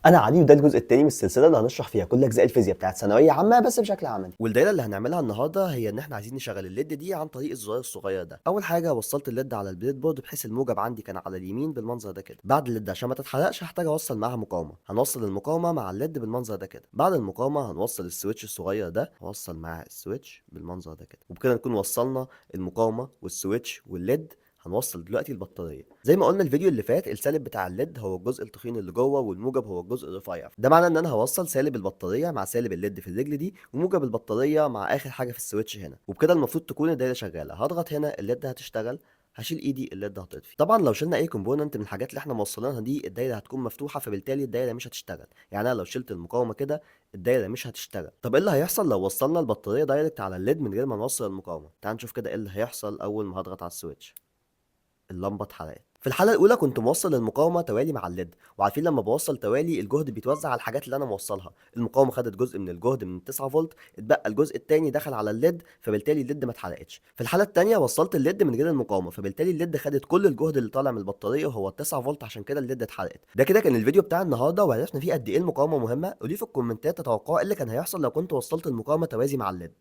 انا علي، وده الجزء التاني من السلسله اللي هنشرح فيها كل اجزاء الفيزياء بتاعت ثانويه عامه بس بشكل عملي. والدايره اللي هنعملها النهارده هي ان احنا عايزين نشغل الليد دي عن طريق الزرار الصغير ده. اول حاجه وصلت الليد على البريد بورد بحيث الموجب عندي كان على اليمين بالمنظر ده كده. بعد الليد عشان ما تتحرقش هحتاج اوصل معاها مقاومه، هنوصل المقاومه مع الليد بالمنظر ده كده. بعد المقاومه هنوصل السويتش الصغير ده، هوصل معاه السويتش بالمنظر ده كده، وبكده نكون وصلنا المقاومه والسويتش والليد. هنوصل دلوقتي البطاريه. زي ما قلنا الفيديو اللي فات، السالب بتاع الليد هو الجزء التخين اللي جوه والموجب هو الجزء الرفيع. ده معناه ان انا هوصل سالب البطاريه مع سالب الليد في الرجل دي، وموجب البطاريه مع اخر حاجه في السويتش هنا، وبكده المفروض تكون الدايره شغاله. هضغط هنا الليد هتشتغل، هشيل ايدي الليد هتطفي. طبعا لو شلنا اي كومبوننت من الحاجات اللي احنا موصلينها دي الدايره هتكون مفتوحه، فبالتالي الدايره مش هتشتغل. يعني انا لو شلت المقاومه كده الدايره مش هتشتغل. طب ايه اللي هيحصل لو وصلنا البطاريه دايركت على الليد من غير ما نوصل المقاومه؟ تعال نشوف كده ايه اللي هيحصل اول ما هضغط على السويتش. اللمبه اتحرقت. في الحاله الاولى كنت موصل المقاومه توالي مع الليد، وعارفين لما بوصل توالي الجهد بيتوزع على الحاجات اللي انا موصلها. المقاومه خدت جزء من الجهد من 9 فولت، اتبقى الجزء التاني دخل على الليد، فبالتالي الليد ما اتحرقتش. في الحاله التانيه وصلت الليد من غير المقاومه، فبالتالي الليد خدت كل الجهد اللي طالع من البطاريه وهو 9 فولت، عشان كده الليد اتحرقت. ده كده كان الفيديو بتاع النهارده، وعرفنا فيه قد ايه المقاومه مهمه. قولي في الكومنتات تتوقعوا ايه اللي كان هيحصل لو كنت وصلت المقاومه توازي مع الليد.